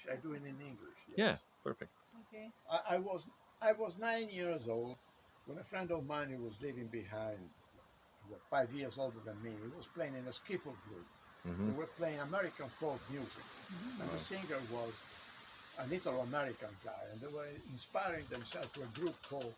English. I do it in English. Yeah, Yes. perfect. Okay. I was 9 years old when a friend of mine who was living behind, who was 5 years older than me, he was playing in a skiffle group. Hmm. They were playing American folk music, and the Wow. singer was an Italo-American guy, and they were inspiring themselves to a group called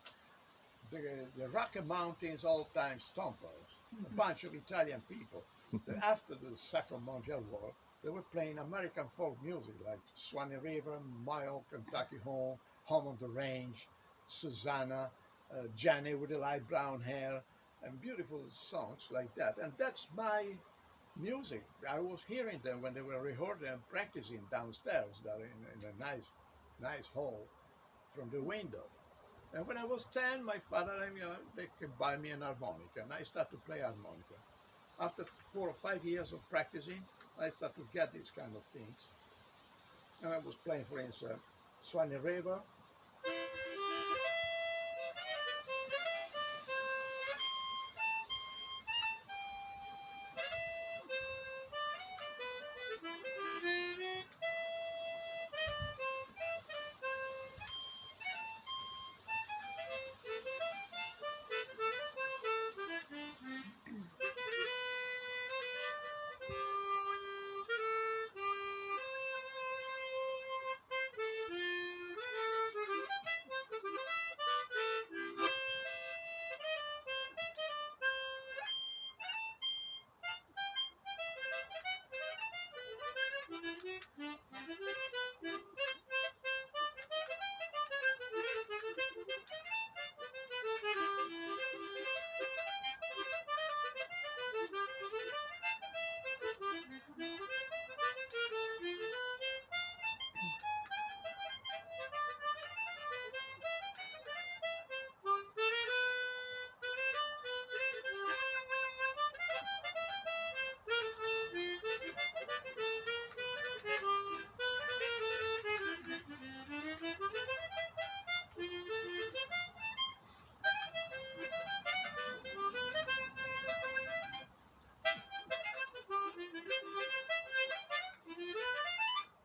the Rocky Mountains Old Time Stompers, a bunch of Italian people that after the Second Mondial War, they were playing American folk music like Swanee River, My Old Kentucky Home, Home on the Range, Susanna, Jenny with the light brown hair, and beautiful songs like that. And that's my music. I was hearing them when they were rehearsing and practicing downstairs there in a nice hall from the window. And when I was 10, my father and they could buy me an harmonica, and I started to play harmonica. After 4 or 5 years of practicing, I started to get these kind of things. And I was playing, for instance, Swanee River.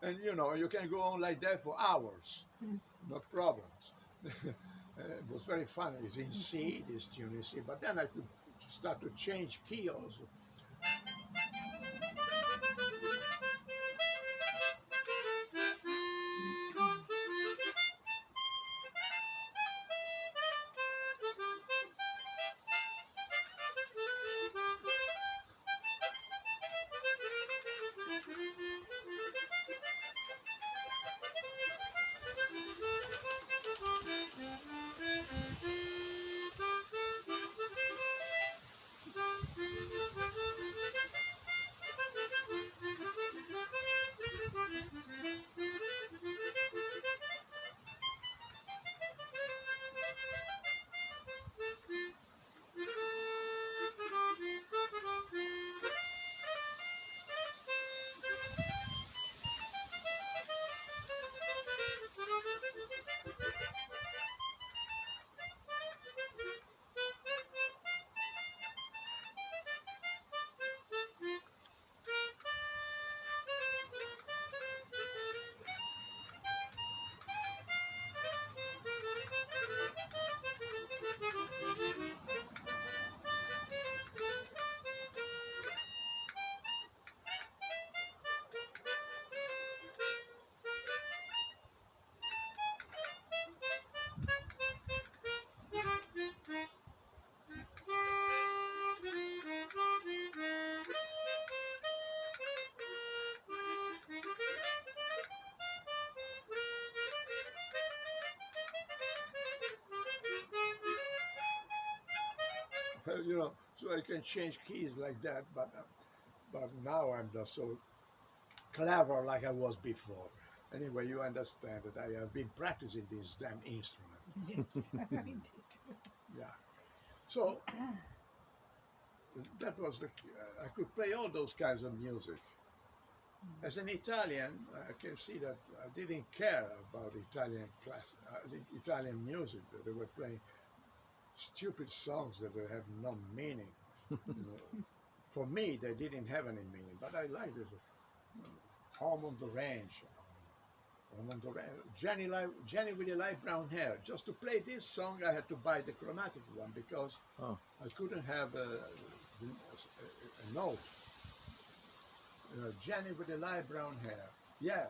And you can go on like that for hours, no problems. It was very funny. It's in C, this tune is C, but then I could start to change key also. So I can change keys like that, but now I'm not so clever like I was before. Anyway, you understand that I have been practicing this damn instrument. Yes, I did. Yeah. So that was I could play all those kinds of music. As an Italian, I can see that I didn't care about the Italian music. That they were playing stupid songs that they have no meaning. You know, for me, they didn't have any meaning, but I liked it. Home on the Range, Jenny with the light brown hair. Just to play this song, I had to buy the chromatic one because Oh, I couldn't have a note. Jenny with the light brown hair. Yeah.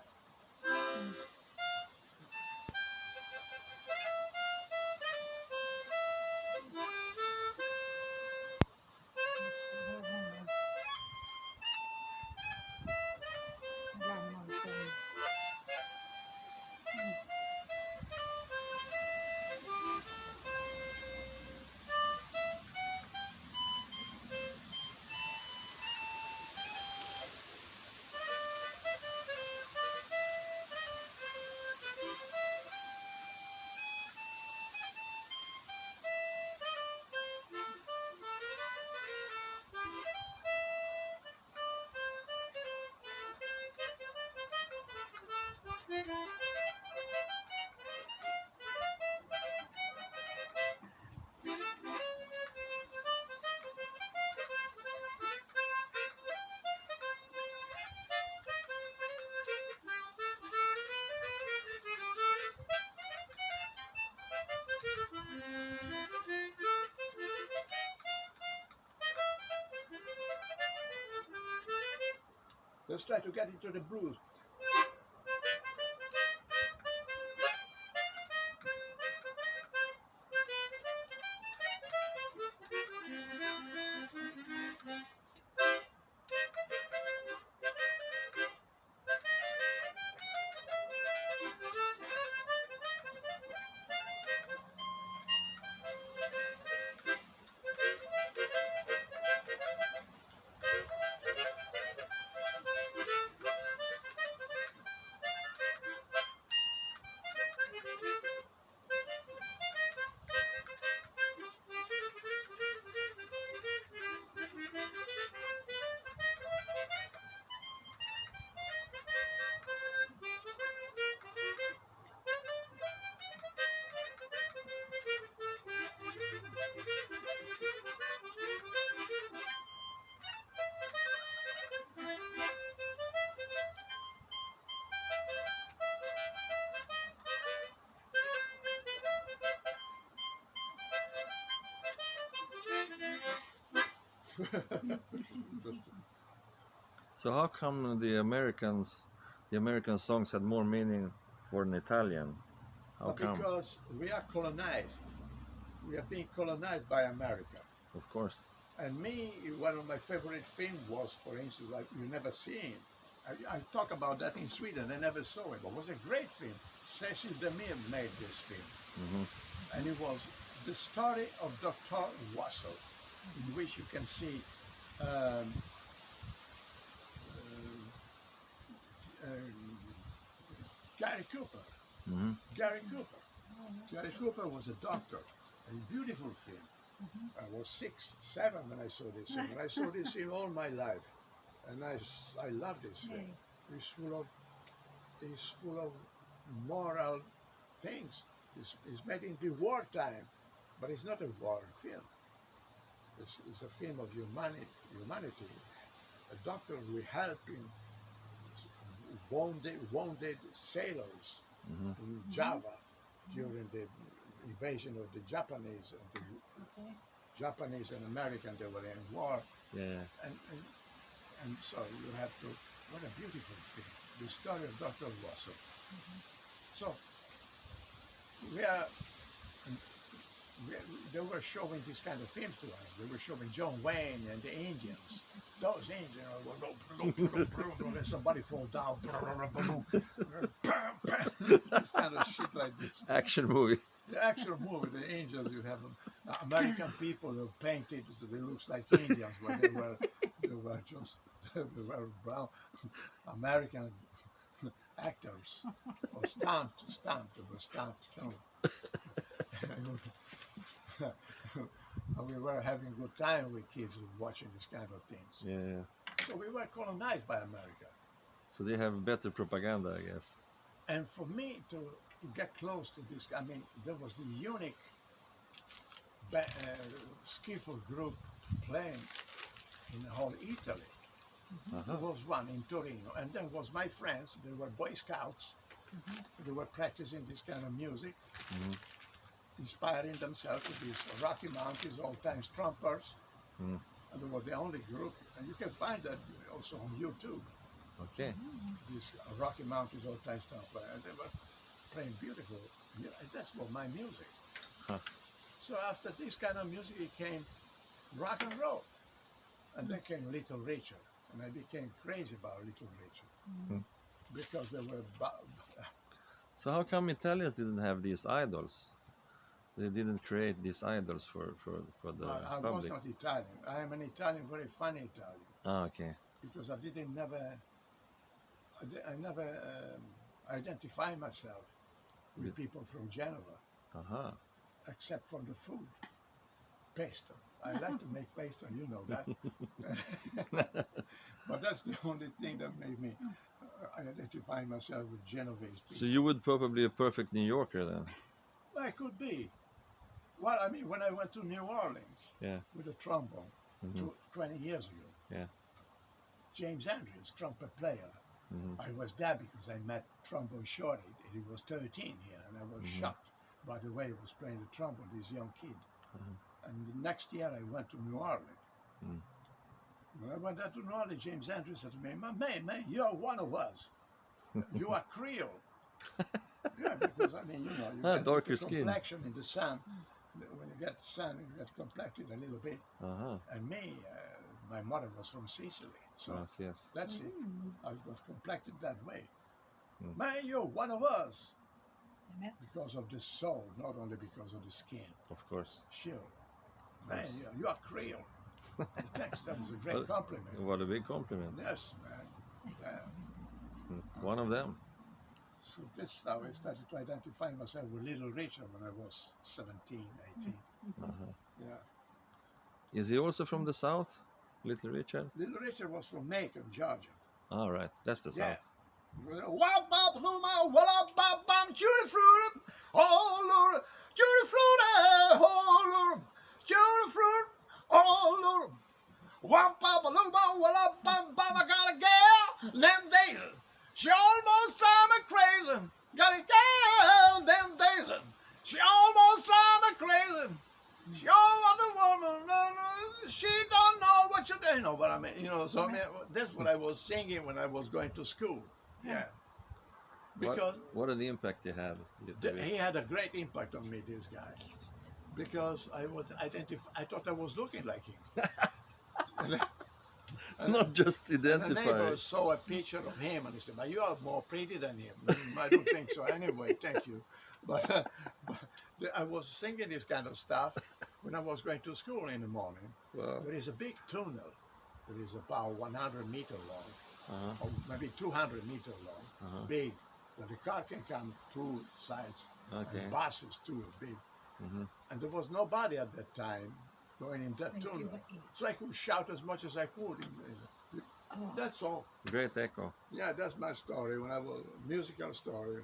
Let's try to get into the blues. so how come the American songs had more meaning for an Italian? How come? Because we are colonized. We are being colonized by America. Of course. And me, one of my favorite films was, for instance, like You Never Seen. I talk about that in Sweden. I never saw it, but it was a great film. Cecil DeMille made this film. Hmm. And it was the story of Dr. Wassel, in which you can see um, uh, Gary Cooper. Hmm. Gary Cooper. Gary Cooper was a doctor. A beautiful film. I was 6, 7 when I saw this film. And I saw this film all my life. And I love this film. It's full of moral things. It's made in the wartime, but it's not a war film. It's a film of humanity. A doctor will help in wounded sailors in Java during the invasion of the Japanese. And the Japanese and American, they were in war. Yeah. And so you have to, what a beautiful film. The story of Dr. Wassel. So they were showing this kind of films to us. They were showing John Wayne and the Indians. Those Indians were and somebody fall down. This kind of shit like this. Action movie. The actual movie, the Indians, you have American people who painted so they look like Indians, but they were brown American actors or stunt. They were stunt. And we were having a good time with kids watching this kind of things. Yeah. So we were colonized by America. So they have better propaganda, I guess. And for me to get close to this, I mean, there was the unique skiffle group playing in the whole Italy. There was one in Torino, and then was my friends. They were Boy Scouts, They were practicing this kind of music, Mhm. inspiring themselves with these Rocky Mountains old-time trumpers. Mm. And they were the only group, and you can find that also on YouTube. Okay. These Rocky Mountains old-time trumpers, and they were playing beautiful. Yeah, and that's what my music. Huh. So after this kind of music, it came rock and roll, and then came Little Richard, and I became crazy about Little Richard Mm. because they were. So how come Italians didn't have these idols? They didn't create these idols for the Well, I was public. not Italian. I am an Italian, very funny Italian, Ah, okay. because I didn't never, I never identify myself with With- people from Genova, Aha. except for the food, pesto. I like to make pesto, you know that. But that's the only thing that made me identify myself with Genovese people. So you would probably a perfect New Yorker then. Well, I could be. Well, I mean, when I went to New Orleans Yeah. with a trombone Mhm. 20 years ago, Yeah. James Andrews, trumpet player, Mhm. I was there because I met Trombone Shorty. He was 13 here, and I was shocked by the way he was playing the trombone, this young kid. And the next year I went to New Orleans. Mm. When I went there to New Orleans, James Andrews said to me, man, you're one of us. You are Creole. Yeah, because, I mean, you know, you Ah, get darker the skin. complexion in the sun. When you get the sun, you get complected a little bit. Uh-huh. And me, my mother was from Sicily. So Yes, yes. that's it. I got complected that way. Mm. Man, you're one of us. Yeah. Because of the soul, not only because of the skin. Of course. Sure. Man, Yes. you are Creole. Thanks, that was a great Well, compliment. What a big compliment. Yes, man. Yeah. Mm. One of them. So that's how I started to identify myself with Little Richard when I was 17, 18. Uh-huh. Yeah. Is he also from the south, Little Richard? Little Richard was from Macon, Georgia. All right, that's the Yeah. south. Wop bop luma, walla bop bum, judy fruit, oh lord, judy fruit, oh lord, judy fruit, oh lord. Wop bop luma, walla bum bum, I got a gal, them days. She almost drive me crazy. Got a gal, them days. She almost drive me crazy. She almost a woman. She don't know what you do. You know what I mean? You know, so I mean, that's what I was singing when I was going to school. Yeah. Because What an impact he had. he had a great impact on me, this guy. Because I was I thought I was looking like him. Not just And the identify. neighbor saw a picture of him and he said, "But you are more pretty than him." I don't think so. Anyway, thank you. But I was singing this kind of stuff when I was going to school in the morning. Wow. There is a big tunnel that is about 100 meters long, Uh-huh. or maybe 200 meters long, big, that the car can come two sides, Okay. and buses too, big. Mhm. And there was nobody at that time going in that Thank you, tunnel. Becky. So I could shout as much as I could. That's all. Great echo. Yeah, that's my story when I was musical story.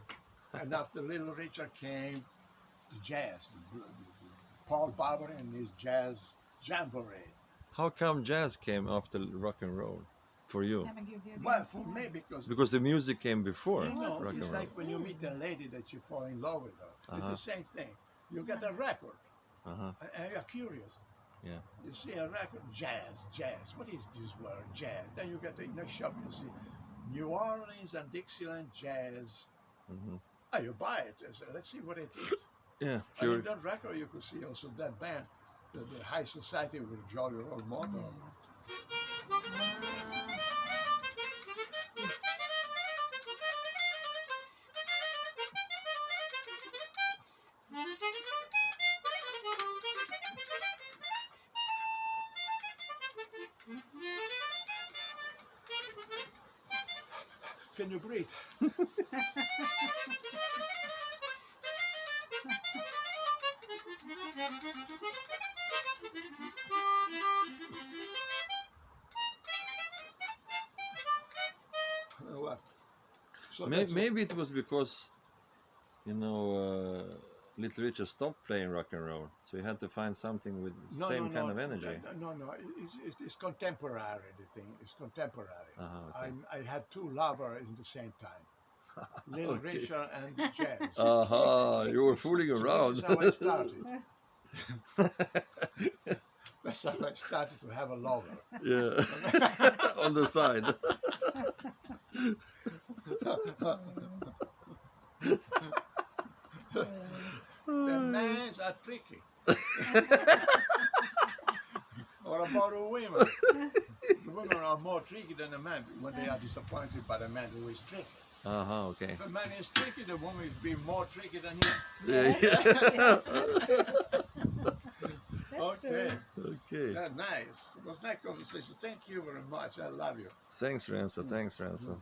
And after Little Richard came, the jazz, Paul Barber and his jazz jamboree. How come jazz came after rock and roll for you? Haven't you given Well, it for to me, him? Because the music came before you know, rock it's and roll. like when you meet a lady that you fall in love with her. It's Uh-huh. the same thing. You get a record, Uh-huh. and you're curious. Yeah. You see a record, jazz. What is this word, jazz? Then you get in the shop, you see New Orleans and Dixieland jazz. Mhm. Oh, you buy it. I say, let's see what it is. Yeah. And in that record, you could see also that band, the High Society with Jolly Roll Motor. Can you breathe? What? So that's Maybe it was because, Little Richard stopped playing rock and roll, so he had to find something with the same kind of energy. No. It's contemporary. The thing is contemporary. Uh-huh, okay. I had two lovers in the same time. Little Okay. Richard and jazz. Aha, you were fooling So around. this is how I started. That's how I started to have a lover. Yeah, on the side. The men are tricky. What about the women? The women are more tricky than the men when they are disappointed by the man who is tricky. Okay. If a man is tricky, the woman is being more tricky than him. Yeah, Yes, that's true. That's Okay. true. Okay. That's nice. It was nice conversation. Thank you very much. I love you. Thanks, Renzo. Thanks, Renzo.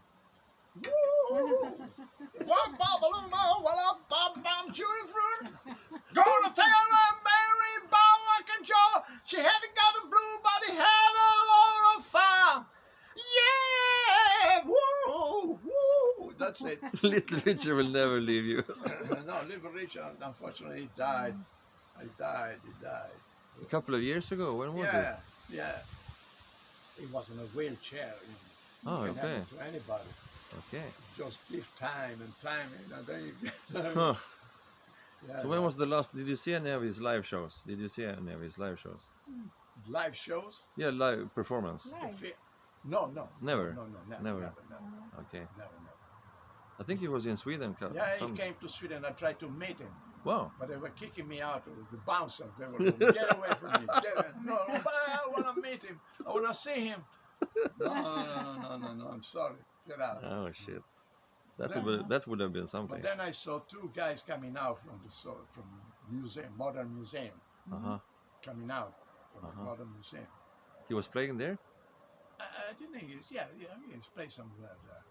Gonna tell her Mary Bower can Joe she hadn't got a blue, but he had a lot of fun. Yeah, woo, woo. That's it. Little Richard will never leave you. No, Little Richard, unfortunately, he died. He died. A couple of years ago. When was Yeah, it? yeah. He was in a wheelchair. Oh, You can okay. happen to anybody. Okay. Just give time and time, and then you. Huh. Yeah, So when was the last? Did you see any of his live shows? Did you see any of his live shows? live shows? Yeah, live performance. Live. No. Never? No, Never. never. Okay. Never. I think he was in Sweden. Yeah, he came to Sweden. I tried to meet him, Wow. but they were kicking me out. The bouncer, they were going, get away from me. No, but I want to meet him. I want to see him. No. I'm sorry. Get out. Oh shit. That would have been something. But then I saw two guys coming out from museum, modern museum, coming out from the modern museum. He was playing there. I think he's he's played somewhere there.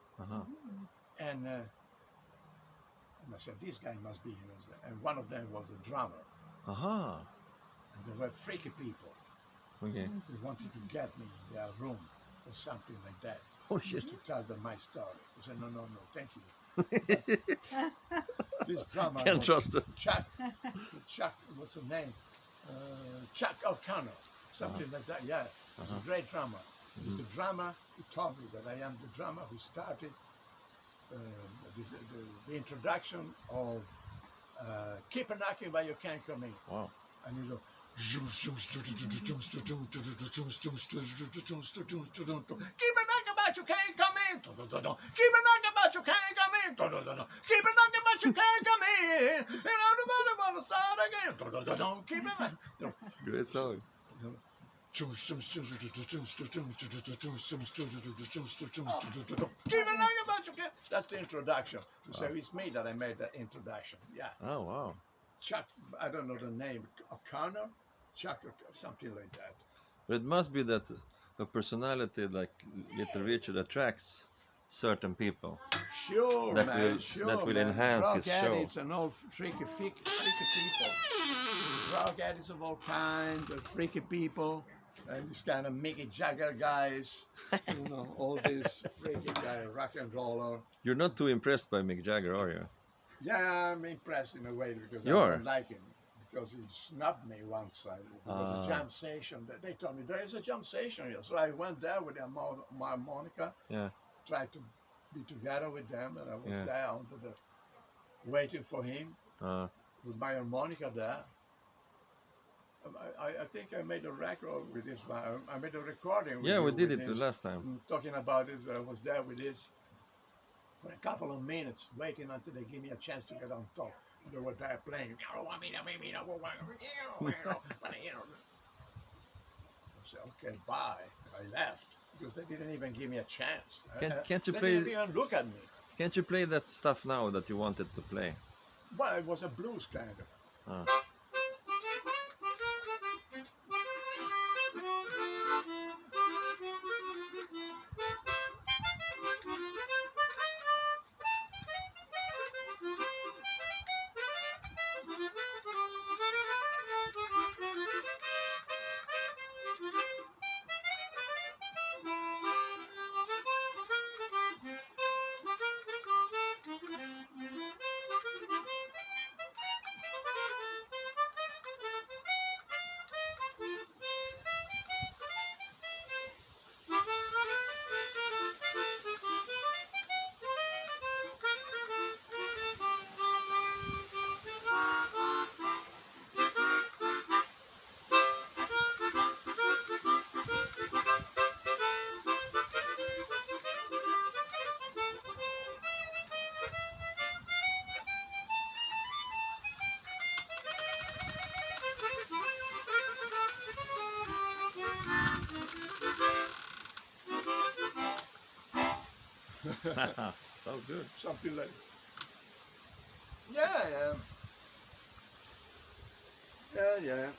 And I said, this guy must be here. And one of them was a drummer. And they were freaky people. Okay. They wanted to get me in their room or something like that. Oh shit. To tell them my story. I said, no, thank you. This drummer Can't was trust him. Chuck, what's the name? Chuck O'Connor, something like that. Yeah, he's a great drummer. He's the drummer who told me that I am the drummer who started the introduction of Keep a Knocking But You Can't Come In. Wow. And you go, keep a knocking but you can't come in. Keep a knocking but you can't come in. Keep a knocking but you can't come in. And everybody wanna start again. Keep it knocking. Great song. Keep it knocking but you can't. That's the introduction. So it's me that I made that introduction. Yeah. Oh wow. Chuck, I don't know the name. O'Connor? Chuck, something like that. But it must be that a personality like Little Richard attracts certain people. Sure, That man. will- Sure, that will man. enhance Drug his show. addicts and all freaky people. Drug addicts of all kinds, the freaky people, and this kind of Mickey Jagger guys, all these freaky guys, rock and roller. You're not too impressed by Mick Jagger, are you? Yeah, I'm impressed in a way because You I are? don't like him. Because he snubbed me once. It was a jam session. They told me there is a jam session here. So I went there with my harmonica, Yeah. tried to be together with them, and I was Yeah. there waiting for him with my harmonica there. I think I made a record with this one. I made a recording. With Yeah, we you did with it this. last time. Talking about this, I was there with this for a couple of minutes, waiting until they give me a chance to get on top. And they were there playing. I said, okay, bye. I left because they didn't even give me a chance. Can't you they play? didn't even look at me. Can't you play that stuff now that you wanted to play? Well, it was a blues kind of. Sounds good. something like. Yeah, yeah. Yeah, yeah.